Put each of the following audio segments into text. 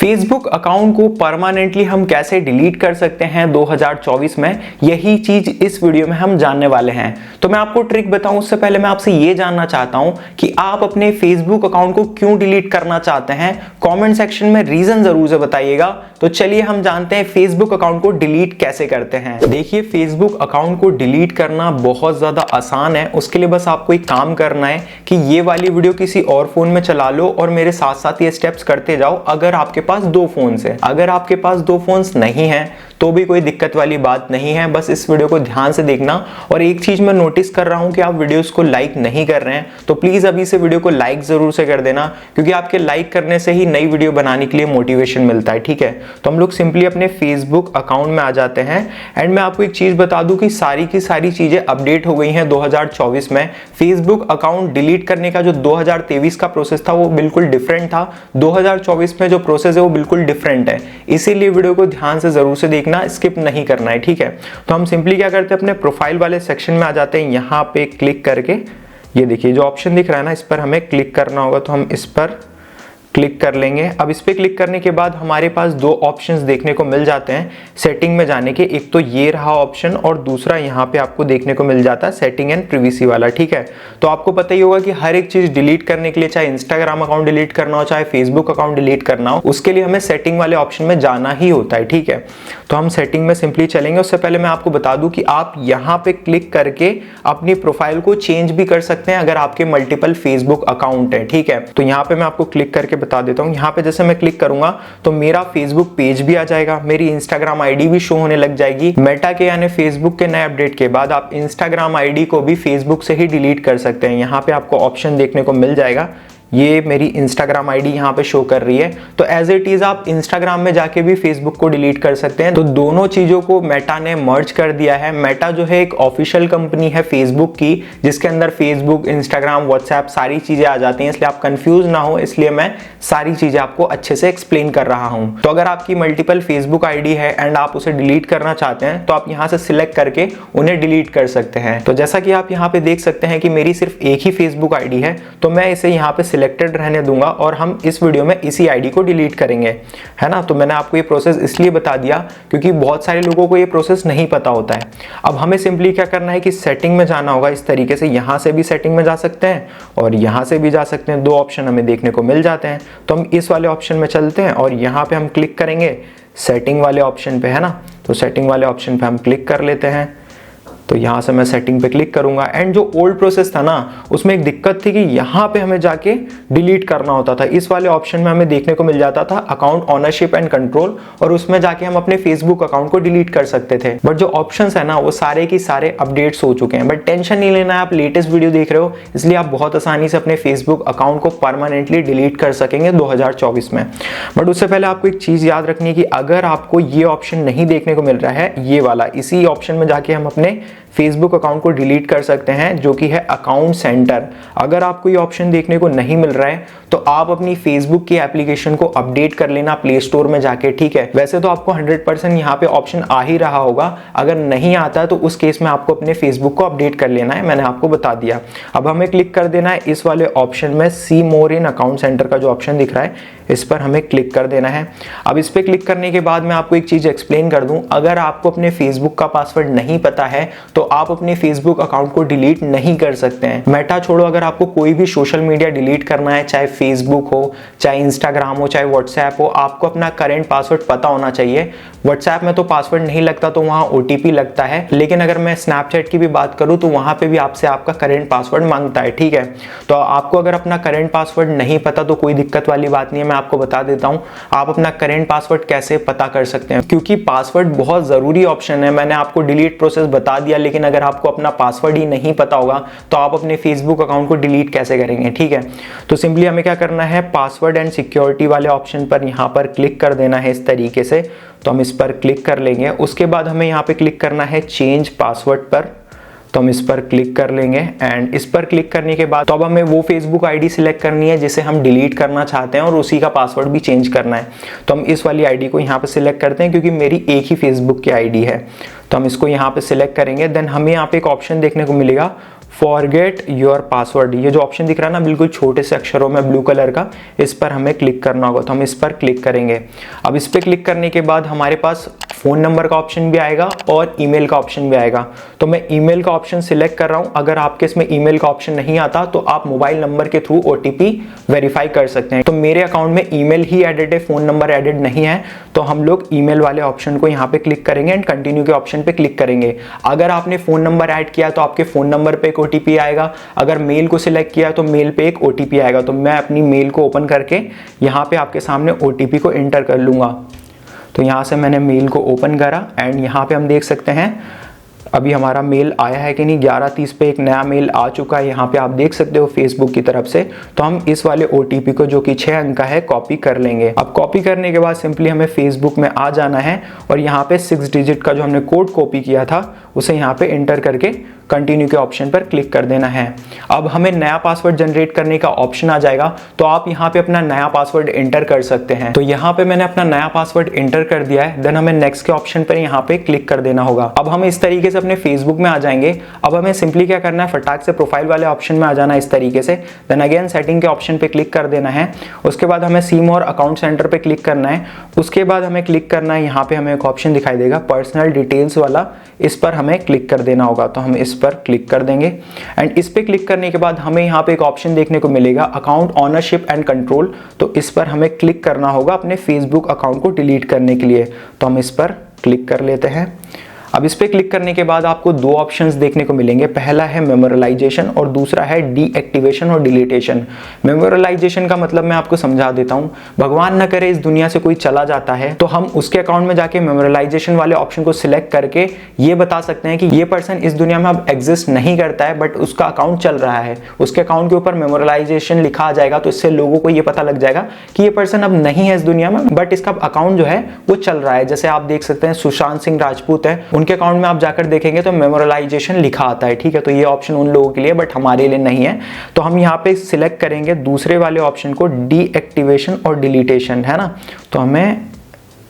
Facebook account को permanently हम कैसे डिलीट कर सकते हैं 2024 में, यही चीज इस वीडियो में हम जानने वाले हैं। तो मैं आपको ट्रिक बताऊं उससे पहले मैं आपसे ये जानना चाहता हूं कि आप अपने फेसबुक अकाउंट को क्यों डिलीट करना चाहते हैं। कमेंट सेक्शन में रीजन जरूर से बताइएगा। तो चलिए हम जानते हैं फेसबुक अकाउंट को डिलीट कैसे करते हैं। देखिए, फेसबुक अकाउंट को डिलीट करना बहुत ज्यादा आसान है। उसके लिए बस आपको एक काम करना है कि ये वाली वीडियो किसी और फोन में चला लो और मेरे साथ साथ ये स्टेप्स करते जाओ। अगर आपके पास दो फोन्स है, अगर आपके पास दो फोन्स नहीं है तो भी कोई दिक्कत वाली बात नहीं है। बस इस वीडियो को ध्यान से देखना। और एक चीज मैं नोटिस कर रहा हूं कि आप वीडियोस को लाइक नहीं कर रहे हैं, तो प्लीज अभी से वीडियो को लाइक जरूर से कर देना, क्योंकि आपके लाइक करने से ही नई वीडियो बनाने के लिए मोटिवेशन मिलता है। ठीक है, तो हम लोग सिंपली अपने फेसबुक अकाउंट में आ जाते हैं। एंड मैं आपको एक चीज बता दूं कि सारी की सारी चीजें अपडेट हो गई हैं 2024 में। फेसबुक अकाउंट डिलीट करने का जो 2023 का प्रोसेस था वो बिल्कुल डिफरेंट था। 2024 में जो प्रोसेस है वो बिल्कुल डिफरेंट है, इसीलिए वीडियो को ध्यान से जरूर से देखना, स्किप नहीं करना है। ठीक है, तो हम सिंपली क्या करते हैं, अपने प्रोफाइल वाले सेक्शन में आ जाते हैं। यहाँ पे क्लिक करके ये देखिए जो ऑप्शन दिख रहा है ना, इस पर हमें क्लिक करना होगा। तो हम इस पर क्लिक कर लेंगे। अब इस पे क्लिक करने के बाद हमारे पास दो ऑप्शंस देखने को मिल जाते हैं सेटिंग में जाने के। एक तो ये रहा ऑप्शन और दूसरा यहाँ पे आपको देखने को मिल जाता है सेटिंग एंड प्रिवेसी वाला। ठीक है, तो आपको पता ही होगा कि हर एक चीज डिलीट करने के लिए, चाहे इंस्टाग्राम अकाउंट डिलीट करना हो, चाहे फेसबुक अकाउंट डिलीट करना हो, उसके लिए हमें सेटिंग वाले ऑप्शन में जाना ही होता है। ठीक है, तो हम सेटिंग में सिंपली चलेंगे। उससे पहले मैं आपको बता दूं कि आप यहाँ पे क्लिक करके अपनी प्रोफाइल को चेंज भी कर सकते हैं अगर आपके मल्टीपल फेसबुक अकाउंट है। ठीक है, तो यहाँ पे मैं आपको क्लिक करके बता देता हूं। यहाँ पे जैसे मैं क्लिक करूंगा तो मेरा फेसबुक पेज भी आ जाएगा, मेरी इंस्टाग्राम आईडी भी शो होने लग जाएगी। मेटा के यानी फेसबुक के नए अपडेट के बाद आप इंस्टाग्राम आईडी को भी फेसबुक से ही डिलीट कर सकते हैं। यहाँ पे आपको ऑप्शन देखने को मिल जाएगा, ये मेरी इंस्टाग्राम आईडी यहाँ पे शो कर रही है। तो एज इट इज आप इंस्टाग्राम में जाके भी फेसबुक को डिलीट कर सकते हैं। तो दोनों चीजों को मेटा ने मर्ज कर दिया है। मेटा जो है एक ऑफिशियल कंपनी है फेसबुक की, जिसके अंदर फेसबुक, इंस्टाग्राम, व्हाट्सएप सारी चीजें आ जाती हैं। इसलिए आप कंफ्यूज ना हो, इसलिए मैं सारी चीजें आपको अच्छे से एक्सप्लेन कर रहा हूँ। तो अगर आपकी मल्टीपल फेसबुक आईडी है एंड आप उसे डिलीट करना चाहते हैं तो आप यहाँ से सिलेक्ट करके उन्हें डिलीट कर सकते हैं। तो जैसा कि आप यहाँ पे देख सकते हैं कि मेरी सिर्फ एक ही फेसबुक आईडी है, तो मैं इसे यहाँ पे सिलेक्टेड रहने दूंगा और हम इस वीडियो में इसी आईडी को डिलीट करेंगे, है ना। तो मैंने आपको ये प्रोसेस इसलिए बता दिया क्योंकि बहुत सारे लोगों को ये प्रोसेस नहीं पता होता है। अब हमें सिंपली क्या करना है कि सेटिंग में जाना होगा। इस तरीके से यहाँ से भी सेटिंग में जा सकते हैं और यहाँ से भी जा सकते हैं। दो ऑप्शन हमें देखने को मिल जाते हैं। तो हम इस वाले ऑप्शन में चलते हैं और यहाँ पे हम क्लिक करेंगे सेटिंग वाले ऑप्शन पे, है ना। तो सेटिंग वाले ऑप्शन पे हम क्लिक कर लेते हैं। तो यहाँ से मैं सेटिंग पे क्लिक करूंगा। एंड जो ओल्ड प्रोसेस था ना, उसमें एक दिक्कत थी कि यहाँ पे हमें जाके डिलीट करना होता था। इस वाले ऑप्शन में हमें देखने को मिल जाता था अकाउंट ओनरशिप एंड कंट्रोल, और उसमें जाके हम अपने फेसबुक अकाउंट को डिलीट कर सकते थे। बट जो ऑप्शंस है ना वो सारे की सारे अपडेट्स हो चुके हैं। बट टेंशन नहीं लेना है, आप लेटेस्ट वीडियो देख रहे हो, इसलिए आप बहुत आसानी से अपने फेसबुक अकाउंट को परमानेंटली डिलीट कर सकेंगे 2024 में। बट उससे पहले आपको एक चीज याद रखनी है कि अगर आपको ये ऑप्शन नहीं देखने को मिल रहा है, ये वाला, इसी ऑप्शन में जाके हम अपने फेसबुक अकाउंट को डिलीट कर सकते हैं, जो कि है अकाउंट सेंटर। अगर आपको ये ऑप्शन देखने को नहीं मिल रहा है तो आप अपनी फेसबुक की एप्लीकेशन को अपडेट कर लेना प्ले स्टोर में जाके। ठीक है, वैसे तो आपको 100% यहाँ पे ऑप्शन आ ही रहा होगा। अगर नहीं आता है तो उस केस में आपको अपने फेसबुक को अपडेट कर लेना है, मैंने आपको बता दिया। अब हमें क्लिक कर देना है इस वाले ऑप्शन में, सी मोर इन अकाउंट सेंटर का जो ऑप्शन दिख रहा है, इस पर हमें क्लिक कर देना है। अब इस पर क्लिक करने के बाद मैं आपको एक चीज एक्सप्लेन कर दूं। अगर आपको अपने फेसबुक का पासवर्ड नहीं पता है तो आप अपने फेसबुक अकाउंट को डिलीट नहीं कर सकते हैं। मेटा छोड़ो, अगर आपको कोई भी सोशल मीडिया डिलीट करना है, चाहे फेसबुक हो, चाहे इंस्टाग्राम हो, चाहे व्हाट्सएप हो, आपको अपना करंट पासवर्ड पता होना चाहिए। व्हाट्सएप में तो पासवर्ड नहीं लगता, तो वहां ओटीपी लगता है। लेकिन अगर मैं स्नैपचैट की भी बात करूं तो वहां पे भी आपसे आपका करंट पासवर्ड मांगता है। ठीक है, तो आपको अगर अपना करंट पासवर्ड नहीं पता तो कोई दिक्कत वाली बात नहीं है, मैं आपको बता देता हूं आप अपना करंट पासवर्ड कैसे पता कर सकते हैं। क्योंकि पासवर्ड बहुत जरूरी ऑप्शन है। मैंने आपको डिलीट प्रोसेस बता दिया, लेकिन अगर आपको अपना पासवर्ड ही नहीं पता होगा तो आप अपने फेसबुक अकाउंट को डिलीट कैसे करेंगे। ठीक है, तो सिंपली हमें क्या करना है, पासवर्ड एंड सिक्योरिटी वाले ऑप्शन पर यहाँ पर क्लिक कर देना है इस तरीके से। तो हम इस पर क्लिक कर लेंगे। उसके बाद हमें यहाँ पे क्लिक करना है चेंज पासवर्ड पर। तो हम इस पर क्लिक कर लेंगे। एंड इस पर क्लिक करने के बाद तो अब हमें वो फेसबुक आईडी सिलेक्ट करनी है जिसे हम डिलीट करना चाहते हैं और उसी का पासवर्ड भी चेंज करना है। तो हम इस वाली आईडी को यहाँ पे सिलेक्ट करते हैं क्योंकि मेरी एक ही फेसबुक की आईडी है। तो हम इसको यहाँ पे सिलेक्ट करेंगे। देन हमें यहाँ पे एक ऑप्शन देखने को मिलेगा फॉरगेट योर पासवर्ड, ये जो ऑप्शन दिख रहा है ना बिल्कुल छोटे से अक्षरों में ब्लू कलर का, इस पर हमें क्लिक करना होगा। तो हम इस पर क्लिक करेंगे। अब इस पर क्लिक करने के बाद हमारे पास फ़ोन नंबर का ऑप्शन भी आएगा और ईमेल का ऑप्शन भी आएगा। तो मैं ईमेल का ऑप्शन सिलेक्ट कर रहा हूँ। अगर आपके इसमें ईमेल का ऑप्शन नहीं आता तो आप मोबाइल नंबर के थ्रू OTP वेरीफाई कर सकते हैं। तो मेरे अकाउंट में ईमेल ही एडेड है, फ़ोन नंबर एडेड नहीं है, तो हम लोग ईमेल वाले ऑप्शन को यहाँ पे क्लिक करेंगे एंड कंटिन्यू के ऑप्शन पे क्लिक करेंगे। अगर आपने फ़ोन नंबर ऐड किया तो आपके फ़ोन नंबर पे एक OTP आएगा, अगर मेल को सिलेक्ट किया तो मेल पे एक OTP आएगा। तो मैं अपनी मेल को ओपन करके यहाँ पे आपके सामने OTP को एंटर कर लूँगा। तो यहाँ से मैंने मेल को ओपन करा एंड यहाँ पे हम देख सकते हैं अभी हमारा मेल आया है कि नहीं। 11:30 पे एक नया मेल आ चुका है, यहाँ पे आप देख सकते हो फेसबुक की तरफ से। तो हम इस वाले OTP को जो कि 6 अंक का है कॉपी कर लेंगे। अब कॉपी करने के बाद सिंपली हमें फेसबुक में आ जाना है और यहाँ पे 6 डिजिट का जो हमने कोड कॉपी किया था उसे यहाँ पे एंटर करके कंटिन्यू के ऑप्शन पर क्लिक कर देना है। अब हमें नया पासवर्ड जनरेट करने का ऑप्शन आ जाएगा, तो आप यहाँ पे अपना नया पासवर्ड एंटर कर सकते हैं। तो यहाँ पे मैंने अपना नया पासवर्ड एंटर कर दिया है। देन हमें नेक्स्ट के ऑप्शन पर यहाँ पे क्लिक कर देना होगा। अब हम इस तरीके से अपने फेसबुक में आ जाएंगे। अब हमें सिंपली क्या करना है, फटाक से प्रोफाइल वाले ऑप्शन में आ जाना है इस तरीके से। देन अगेन सेटिंग के ऑप्शन पे क्लिक कर देना है। उसके बाद हमें सी मोर अकाउंट सेंटर पे क्लिक करना है। उसके बाद हमें क्लिक करना है, यहाँ पे हमें एक ऑप्शन दिखाई देगा पर्सनल डिटेल्स वाला, इस पर हमें क्लिक कर देना होगा। तो हम इस पर क्लिक कर देंगे एंड इस पे क्लिक करने के बाद हमें यहाँ पे एक ऑप्शन देखने को मिलेगा अकाउंट ऑनरशिप एंड कंट्रोल। तो इस पर हमें क्लिक करना होगा अपने फेसबुक अकाउंट को डिलीट करने के लिए। तो हम इस पर क्लिक कर लेते हैं। अब इस पे क्लिक करने के बाद आपको 2 ऑप्शंस देखने को मिलेंगे। पहला है मेमोरलाइजेशन और दूसरा है डीएक्टिवेशन और डिलीटेशन। मेमोरलाइजेशन का मतलब मैं आपको समझा देता हूँ। भगवान न करे इस दुनिया से कोई चला जाता है तो हम उसके अकाउंट में जाके मेमोरलाइजेशन वाले ऑप्शन को सिलेक्ट करके ये बता सकते हैं कि ये पर्सन इस दुनिया में अब एग्जिस्ट नहीं करता है, बट उसका अकाउंट चल रहा है। उसके अकाउंट के ऊपर मेमोरलाइजेशन लिखा आ जाएगा, तो इससे लोगों को ये पता लग जाएगा कि ये पर्सन अब नहीं है इस दुनिया में, बट इसका अकाउंट जो है वो चल रहा है। जैसे आप देख सकते हैं सुशांत सिंह राजपूत है, उनके अकाउंट में आप जाकर देखेंगे तो मेमोरलाइजेशन लिखा आता है। ठीक है, तो ये ऑप्शन उन लोगों के लिए, बट हमारे लिए नहीं है। तो हम यहाँ पे सिलेक्ट करेंगे दूसरे वाले ऑप्शन को, डीएक्टिवेशन और डिलीटेशन, है ना। तो हमें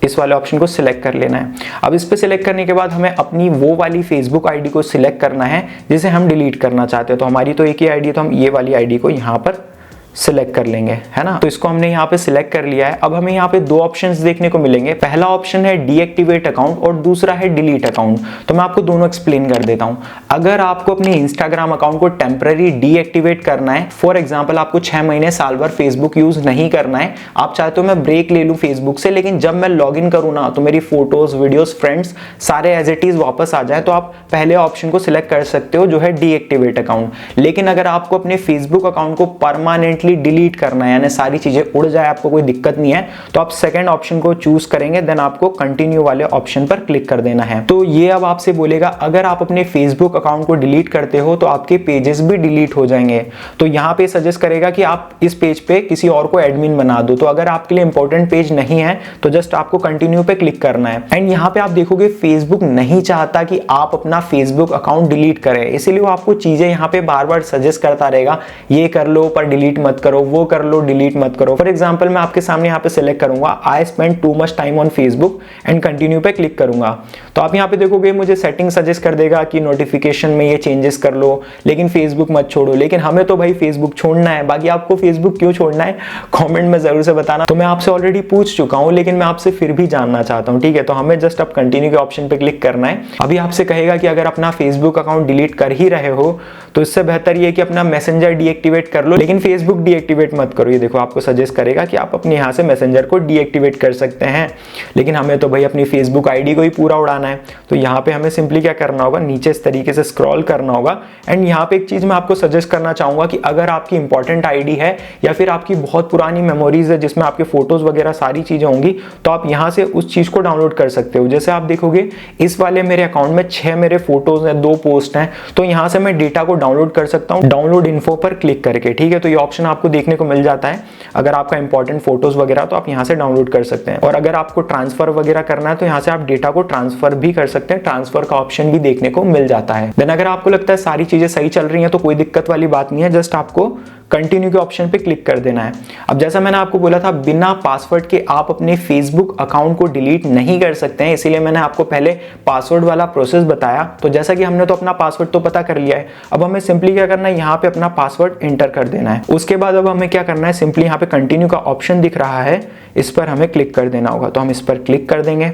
इस वाले ऑप्शन को सिलेक्ट कर लेना है। अब इस पे सिलेक्ट करने के बाद हमें अपनी वो वाली फेसबुक आईडी को सिलेक्ट करना है जिसे हम डिलीट करना चाहते हैं। तो हमारी तो एक ही आईडी है, तो हम ये वाली आईडी को यहाँ पर सिलेक्ट कर लेंगे, है ना। तो इसको हमने यहाँ पे सिलेक्ट कर लिया है। अब हमें यहाँ पे 2 ऑप्शंस देखने को मिलेंगे। पहला ऑप्शन है डीएक्टिवेट अकाउंट और दूसरा है डिलीट अकाउंट। तो मैं आपको दोनों एक्सप्लेन कर देता हूँ। अगर आपको अपने इंस्टाग्राम अकाउंट को टेम्पररी डीएक्टिवेट करना है, फॉर एग्जाम्पल आपको 6 महीने साल भर फेसबुक यूज नहीं करना है, आप चाहते हो मैं ब्रेक ले लूँ फेसबुक से, लेकिन जब मैं लॉग इन करूँ ना तो मेरी फोटोज, वीडियोज, फ्रेंड्स सारे एज इट इज वापस आ जाए, तो आप पहले ऑप्शन को सिलेक्ट कर सकते हो जो है डीएक्टिवेट अकाउंट। लेकिन अगर आपको अपने फेसबुक अकाउंट को परमानेंटली डिलीट करना है, यानी सारी चीजें उड़ जाए, आपको कोई दिक्कत नहीं है, तो आप सेकंड ऑप्शन को चूज करेंगे। देन आपको कंटिन्यू वाले ऑप्शन पर क्लिक कर देना है। तो ये अब आपसे बोलेगा अगर आप अपने फेसबुक अकाउंट को डिलीट करते हो तो आपके पेजेस भी डिलीट हो जाएंगे। तो यहाँ पे सजेस्ट करेगा कि आप इस पेज पे किसी और को एडमिन बना दो। तो अगर आपके लिए इंपॉर्टेंट पेज नहीं है तो जस्ट आपको कंटिन्यू पे क्लिक करना है। एंड यहाँ पे आप देखोगे फेसबुक नहीं चाहता कि आप अपना फेसबुक अकाउंट डिलीट करें, इसीलिए वो आपको चीजें यहाँ पे बार बार सजेस्ट करता रहेगा, ये कर लो पर डिलीट मत करो, वो कर लो डिलीट मत करो। फॉर एग्जांपल मैं आपके सामने यहाँ पे सिलेक्ट करूंगा I spend too much time on Facebook and continue पे क्लिक करूंगा। तो आप यहाँ पे देखोगे मुझे सेटिंग सजेस्ट कर देगा कि नोटिफिकेशन में ये चेंजेस कर लो, लेकिन फेसबुक मत छोड़ो। लेकिन हमें तो भाई फेसबुक छोड़ना है, बाकी आपको फेसबुक क्यों छोड़ना है कॉमेंट में जरूर से बताना। तो मैं आपसे ऑलरेडी पूछ चुका हूँ, लेकिन मैं आपसे फिर भी जानना चाहता हूँ। ठीक है, तो हमें जस्ट अब कंटिन्यू के ऑप्शन पे क्लिक करना है। अभी आपसे कहेगा कि अगर अपना फेसबुक अकाउंट डिलीट कर ही रहे हो तो इससे बेहतर ये कि अपना मैसेंजर डीएक्टिवेट कर लो, लेकिन फेसबुक डीएक्टिवेट मत करो। ये देखो आपको सजेस्ट करेगा कि आप अपने यहाँ से मैसेंजर को डीएक्टिवेट कर सकते हैं, लेकिन हमें तो भाई अपनी फेसबुक आईडी को ही पूरा उड़ाना है। तो यहाँ पे हमें सिंपली क्या करना होगा, नीचे इस तरीके से स्क्रॉल करना होगा। एंड यहाँ पे एक चीज मैं आपको सजेस्ट करना चाहूंगा कि अगर आपकी इंपॉर्टेंट आईडी है या फिर आपकी बहुत पुरानी मेमोरीज है जिसमें आपके फोटोज वगैरह सारी चीजें होंगी, तो आप यहाँ से उस चीज को डाउनलोड कर सकते हो। जैसे आप देखोगे इस वाले मेरे अकाउंट में 6 मेरे फोटोज हैं, 2 पोस्ट हैं, तो यहाँ से मैं डेटा को डाउनलोड कर सकता हूँ डाउनलोड इन्फो पर क्लिक करके। ठीक है, तो ये ऑप्शन आपको देखने को मिल जाता है। अगर आपका इंपॉर्टेंट फोटोज वगैरह तो आप यहाँ से डाउनलोड कर सकते हैं। और अगर आपको ट्रांसफर वगैरह करना है तो यहाँ से आप डेटा को ट्रांसफर भी कर सकते हैं, ट्रांसफर का ऑप्शन भी देखने को मिल जाता है। देन अगर आपको लगता है सारी चीजें सही चल रही हैं तो कोई दिक्कत वाली बात नहीं है, जस्ट आपको कंटिन्यू के ऑप्शन पे क्लिक कर देना है। अब जैसा मैंने आपको बोला था, बिना पासवर्ड के आप अपने फेसबुक अकाउंट को डिलीट नहीं कर सकते हैं, इसीलिए मैंने आपको पहले पासवर्ड वाला प्रोसेस बताया। तो जैसा कि हमने तो अपना पासवर्ड तो पता कर लिया है, अब हमें सिंपली क्या करना है, यहाँ पे अपना पासवर्ड एंटर कर देना है। उसके बाद अब हमें क्या करना है, सिंपली यहाँ पे कंटिन्यू का ऑप्शन दिख रहा है, इस पर हमें क्लिक कर देना होगा। तो हम इस पर क्लिक कर देंगे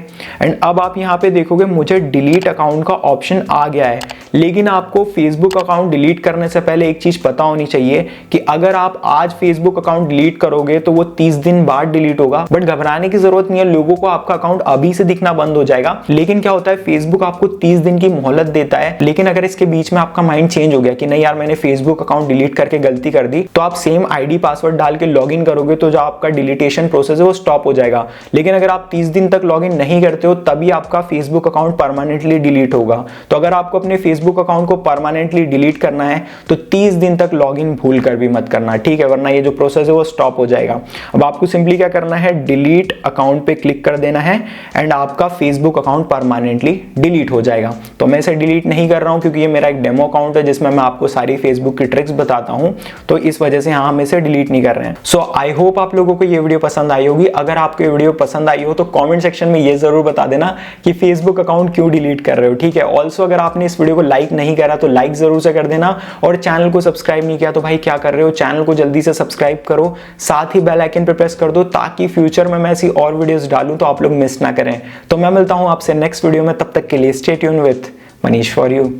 एंड अब आप यहाँ पे देखोगे मुझे डिलीट अकाउंट का ऑप्शन आ गया है। लेकिन आपको फेसबुक अकाउंट डिलीट करने से पहले एक चीज पता होनी चाहिए कि अगर आप आज फेसबुक अकाउंट डिलीट करोगे तो वो 30 दिन बाद डिलीट होगा। बट घबराने की जरूरत नहीं है, लोगों को आपका अकाउंट अभी से दिखना बंद हो जाएगा। लेकिन क्या होता है, फेसबुक आपको 30 दिन की मोहलत देता है। लेकिन अगर इसके बीच में आपका माइंड चेंज हो गया कि नहीं यार मैंने फेसबुक अकाउंट डिलीट करके गलती कर दी, तो आप सेम आईडी पासवर्ड डाल के लॉग इन करोगे तो जो आपका डिलीटेशन प्रोसेस है वो स्टॉप हो जाएगा। लेकिन अगर आप 30 दिन तक लॉग इन नहीं करते हो तभी आपका फेसबुक अकाउंट परमानेंटली डिलीट होगा। तो अगर आपको अपने फेसबुक अकाउंट को परमानेंटली डिलीट करना है तो 30 दिन तक लॉग इन भूल कर भी मत करना, ठीक है, वरना ये जो प्रोसेस है वो स्टॉप हो जाएगा। अब आपको सिंपली क्या करना है, डिलीट अकाउंट पे क्लिक कर देना है एंड आपका फेसबुक अकाउंट परमानेंटली डिलीट हो जाएगा। तो मैं इसे डिलीट नहीं कर रहा हूं क्योंकि ये मेरा एक डेमो अकाउंट है जिसमें मैं आपको सारी फेसबुक की ट्रिक्स बताता हूं, तो इस वजह से हम इसे डिलीट नहीं कर रहे हैं। सो आई होप आप लोगों को ये वीडियो पसंद आई होगी। अगर आपको ये वीडियो पसंद आई हो तो कमेंट सेक्शन में ये जरूर बता देना कि फेसबुक अकाउंट क्यों डिलीट कर रहे हो, ठीक है। ऑल्सो अगर आपने इस वीडियो को लाइक नहीं करा तो लाइक जरूर से कर देना, और चैनल को सब्सक्राइब नहीं किया तो भाई क्या कर रहे हो, चैनल को जल्दी से सब्सक्राइब करो, साथ ही बेल आइकन पे प्रेस कर दो ताकि फ्यूचर में मैं ऐसी और वीडियोस डालूं तो आप लोग मिस ना करें। तो मैं मिलता हूं आपसे नेक्स्ट वीडियो में, तब तक के लिए stay tune with Manish for you.